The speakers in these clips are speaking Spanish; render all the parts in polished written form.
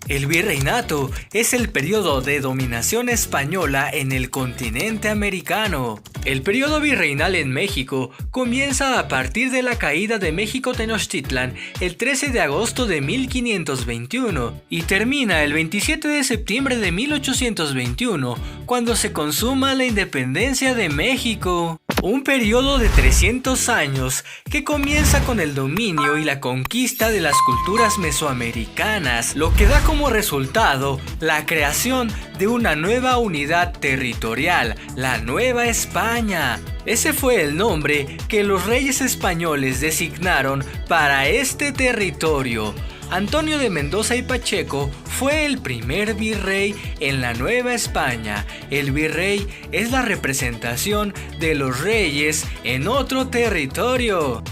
El virreinato es el periodo de dominación española en el continente americano. El periodo virreinal en México comienza a partir de la caída de México Tenochtitlan el 13 de agosto de 1521 y termina el 27 de septiembre de 1821, cuando se consuma la independencia de México. Un periodo de 300 años que comienza con el dominio y la conquista de las culturas mesoamericanas, lo que da como resultado la creación de una nueva unidad territorial, la Nueva España. Ese fue el nombre que los reyes españoles designaron para este territorio. Antonio de Mendoza y Pacheco fue el primer virrey en la Nueva España. El virrey es la representación de los reyes en otro territorio.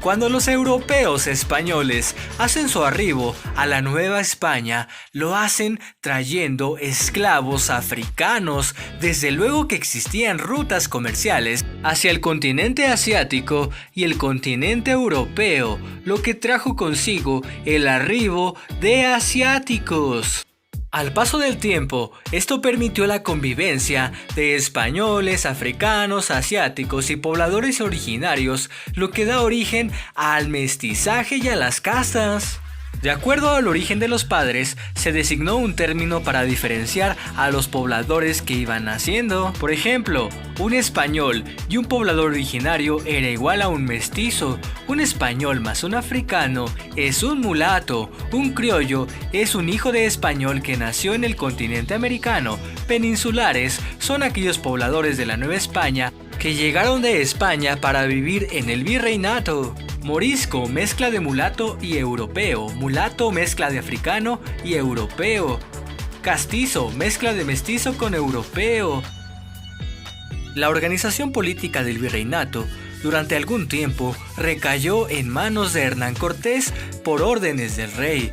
Cuando los europeos españoles hacen su arribo a la Nueva España, lo hacen trayendo esclavos africanos. Desde luego que existían rutas comerciales hacia el continente asiático y el continente europeo, lo que trajo consigo el arribo de asiáticos. Al paso del tiempo, esto permitió la convivencia de españoles, africanos, asiáticos y pobladores originarios, lo que da origen al mestizaje y a las castas. De acuerdo al origen de los padres, se designó un término para diferenciar a los pobladores que iban naciendo. Por ejemplo, un español y un poblador originario era igual a un mestizo. Un español más un africano es un mulato. Un criollo es un hijo de español que nació en el continente americano. Peninsulares son aquellos pobladores de la Nueva España que llegaron de España para vivir en el virreinato. Morisco, mezcla de mulato y europeo. Mulato, mezcla de africano y europeo. Castizo, mezcla de mestizo con europeo. La organización política del virreinato durante algún tiempo recayó en manos de Hernán Cortés por órdenes del rey.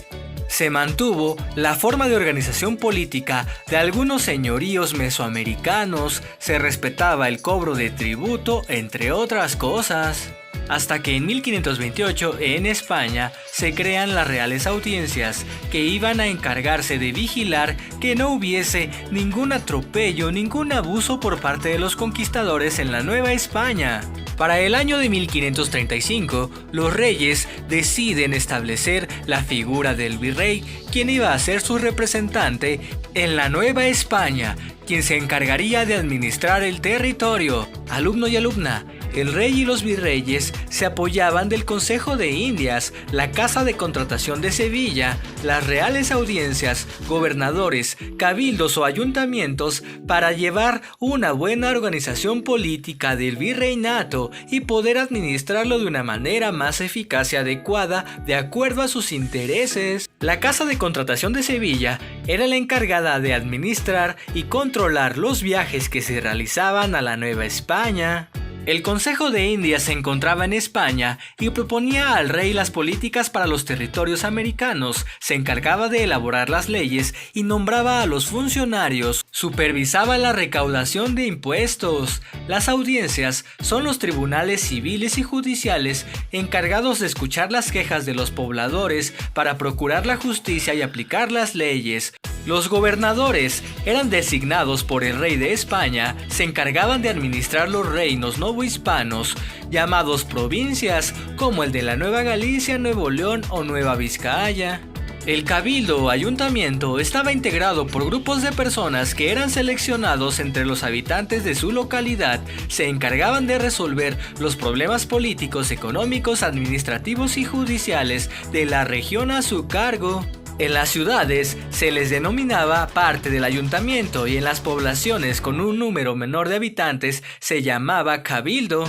Se mantuvo la forma de organización política de algunos señoríos mesoamericanos, se respetaba el cobro de tributo, entre otras cosas. Hasta que en 1528 en España se crean las Reales Audiencias, que iban a encargarse de vigilar que no hubiese ningún atropello, ningún abuso por parte de los conquistadores en la Nueva España. Para el año de 1535, los reyes deciden establecer la figura del virrey, quien iba a ser su representante en la Nueva España, quien se encargaría de administrar el territorio. Alumno y alumna, el rey y los virreyes se apoyaban del Consejo de Indias, la Casa de Contratación de Sevilla, las Reales Audiencias, gobernadores, cabildos o ayuntamientos para llevar una buena organización política del virreinato y poder administrarlo de una manera más eficaz y adecuada de acuerdo a sus intereses. La Casa de Contratación de Sevilla era la encargada de administrar y controlar los viajes que se realizaban a la Nueva España. El Consejo de Indias se encontraba en España y proponía al rey las políticas para los territorios americanos, se encargaba de elaborar las leyes y nombraba a los funcionarios, supervisaba la recaudación de impuestos. Las audiencias son los tribunales civiles y judiciales encargados de escuchar las quejas de los pobladores para procurar la justicia y aplicar las leyes. Los gobernadores eran designados por el rey de España, se encargaban de administrar los reinos novohispanos, llamados provincias, como el de la Nueva Galicia, Nuevo León o Nueva Vizcaya. El cabildo o ayuntamiento estaba integrado por grupos de personas que eran seleccionados entre los habitantes de su localidad, se encargaban de resolver los problemas políticos, económicos, administrativos y judiciales de la región a su cargo. En las ciudades se les denominaba parte del ayuntamiento y en las poblaciones con un número menor de habitantes se llamaba cabildo.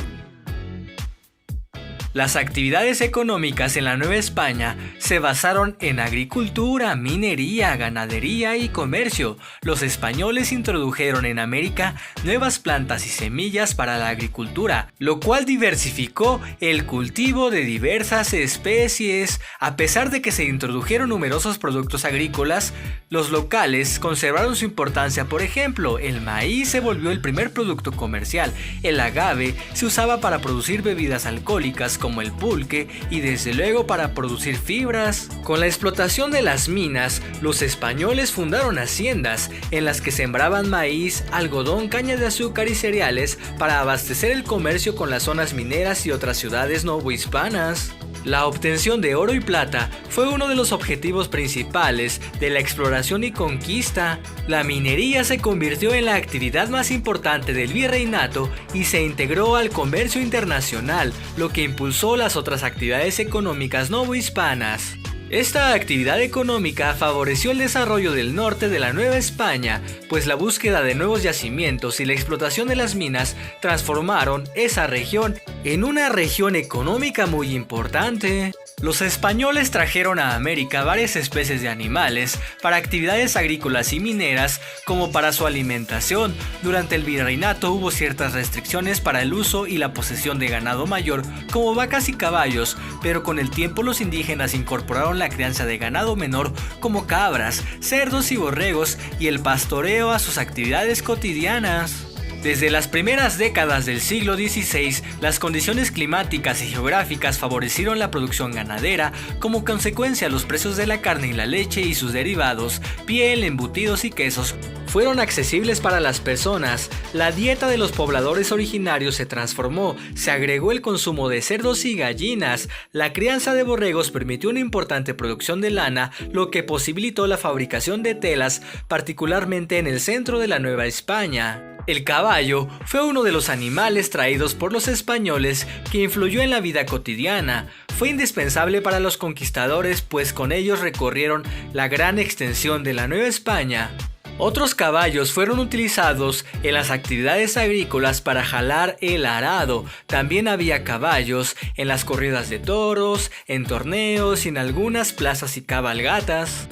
Las actividades económicas en la Nueva España se basaron en agricultura, minería, ganadería y comercio. Los españoles introdujeron en América nuevas plantas y semillas para la agricultura, lo cual diversificó el cultivo de diversas especies. A pesar de que se introdujeron numerosos productos agrícolas, los locales conservaron su importancia. Por ejemplo, el maíz se volvió el primer producto comercial. El agave se usaba para producir bebidas alcohólicas como el pulque y desde luego para producir fibras. Con la explotación de las minas, los españoles fundaron haciendas en las que sembraban maíz, algodón, caña de azúcar y cereales para abastecer el comercio con las zonas mineras y otras ciudades novohispanas. La obtención de oro y plata fue uno de los objetivos principales de la exploración y conquista. La minería se convirtió en la actividad más importante del virreinato y se integró al comercio internacional, lo que impulsó las otras actividades económicas novohispanas. Esta actividad económica favoreció el desarrollo del norte de la Nueva España, pues la búsqueda de nuevos yacimientos y la explotación de las minas transformaron esa región en una región económica muy importante. Los españoles trajeron a América varias especies de animales para actividades agrícolas y mineras como para su alimentación. Durante el virreinato hubo ciertas restricciones para el uso y la posesión de ganado mayor como vacas y caballos, pero con el tiempo los indígenas incorporaron la crianza de ganado menor como cabras, cerdos y borregos y el pastoreo a sus actividades cotidianas. Desde las primeras décadas del siglo XVI, las condiciones climáticas y geográficas favorecieron la producción ganadera. Como consecuencia, los precios de la carne y la leche y sus derivados, piel, embutidos y quesos, fueron accesibles para las personas. La dieta de los pobladores originarios se transformó, se agregó el consumo de cerdos y gallinas. La crianza de borregos permitió una importante producción de lana, lo que posibilitó la fabricación de telas, particularmente en el centro de la Nueva España. El caballo fue uno de los animales traídos por los españoles que influyó en la vida cotidiana. Fue indispensable para los conquistadores, pues con ellos recorrieron la gran extensión de la Nueva España. Otros caballos fueron utilizados en las actividades agrícolas para jalar el arado. También había caballos en las corridas de toros, en torneos y en algunas plazas y cabalgatas.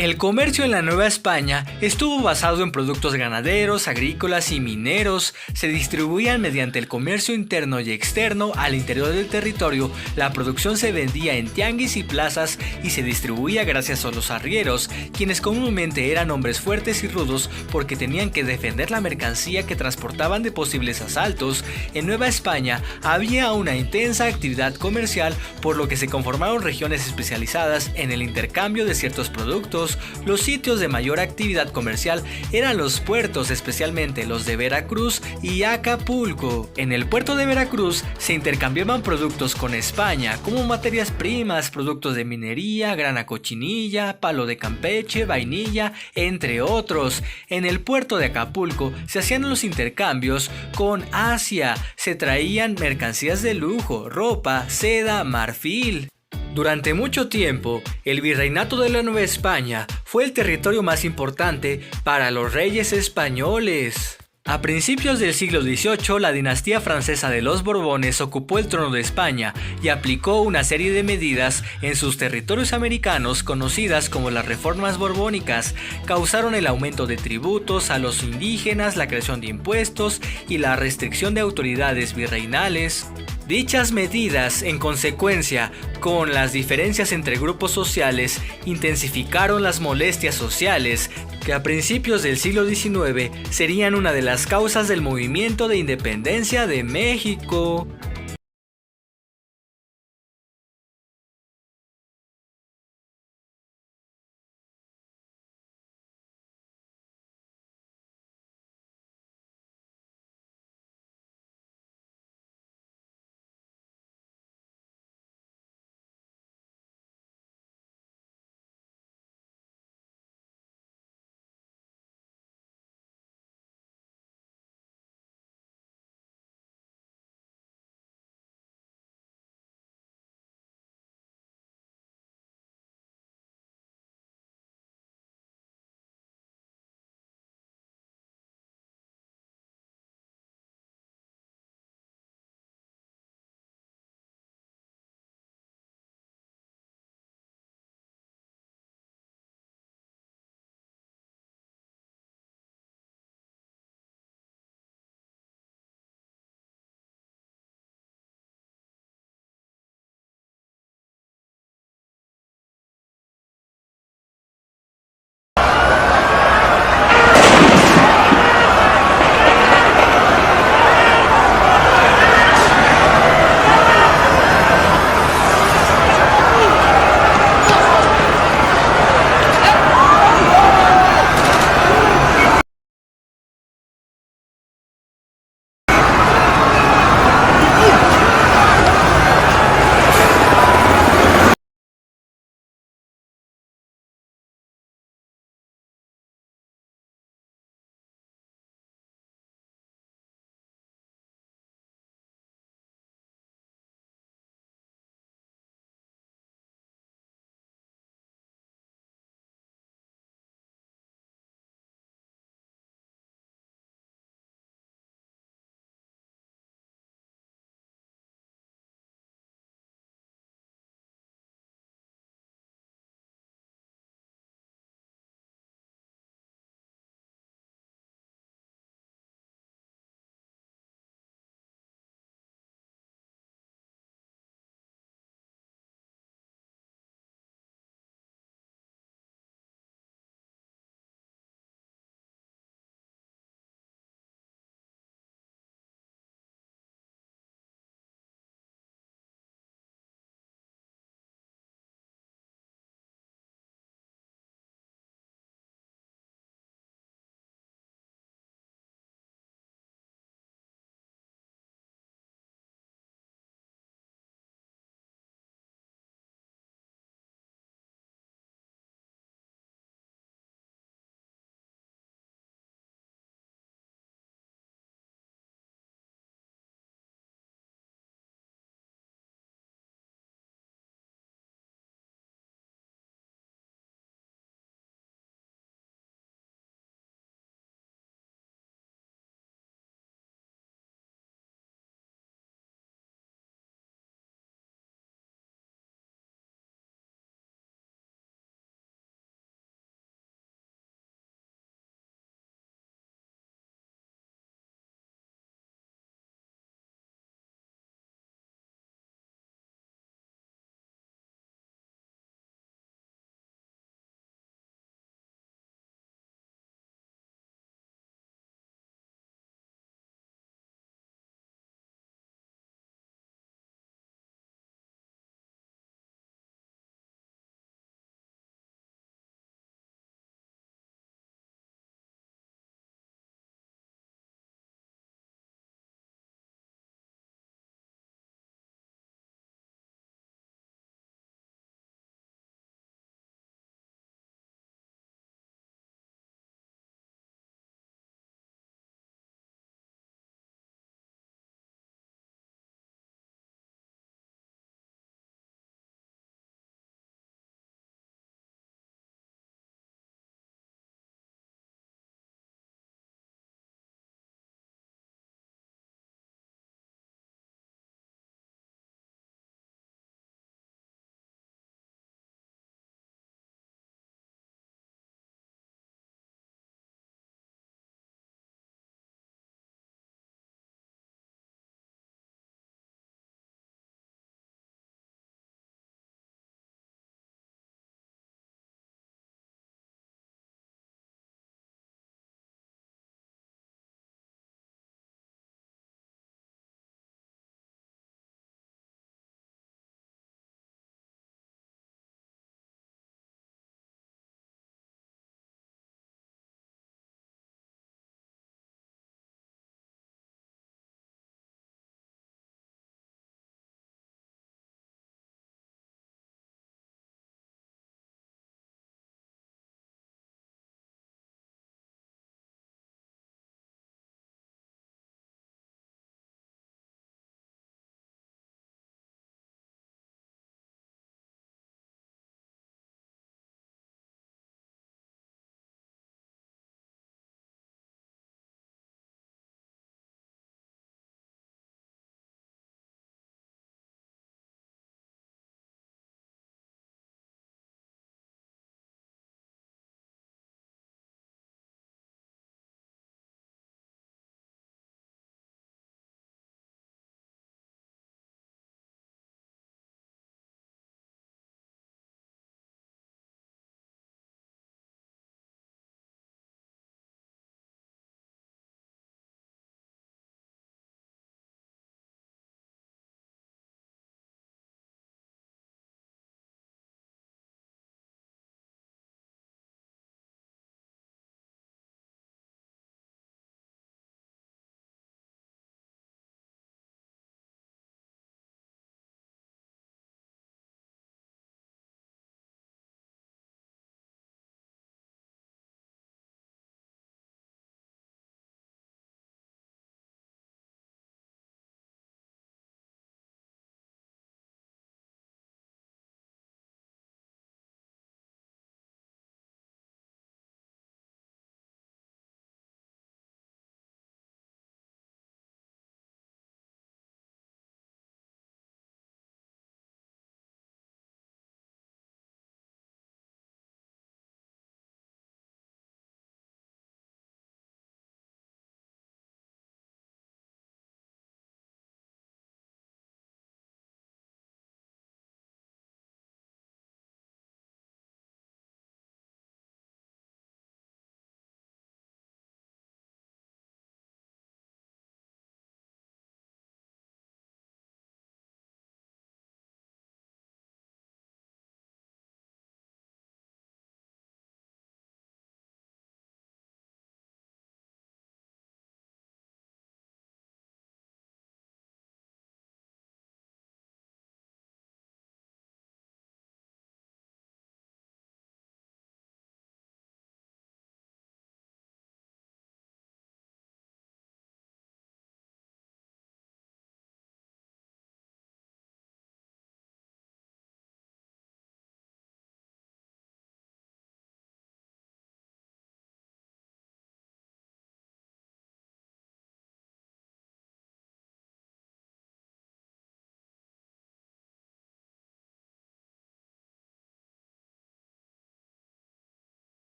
El comercio en la Nueva España estuvo basado en productos ganaderos, agrícolas y mineros. Se distribuían mediante el comercio interno y externo al interior del territorio. La producción se vendía en tianguis y plazas y se distribuía gracias a los arrieros, quienes comúnmente eran hombres fuertes y rudos porque tenían que defender la mercancía que transportaban de posibles asaltos. En Nueva España había una intensa actividad comercial, por lo que se conformaron regiones especializadas en el intercambio de ciertos productos. Los sitios de mayor actividad comercial eran los puertos, especialmente los de Veracruz y Acapulco. En el puerto de Veracruz se intercambiaban productos con España, como materias primas, productos de minería, grana cochinilla, palo de Campeche, vainilla, entre otros. En el puerto de Acapulco se hacían los intercambios con Asia, se traían mercancías de lujo, ropa, seda, marfil. Durante mucho tiempo, el virreinato de la Nueva España fue el territorio más importante para los reyes españoles. A principios del siglo XVIII, la dinastía francesa de los Borbones ocupó el trono de España y aplicó una serie de medidas en sus territorios americanos conocidas como las reformas borbónicas. Causaron el aumento de tributos a los indígenas, la creación de impuestos y la restricción de autoridades virreinales. Dichas medidas, en consecuencia, con las diferencias entre grupos sociales, intensificaron las molestias sociales, que a principios del siglo XIX serían una de las causas del movimiento de independencia de México.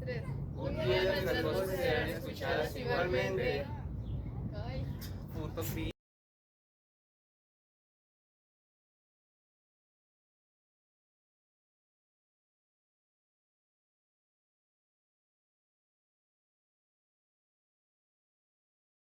3. Un día nuestras voces serán escuchadas igualmente. Ay. Puto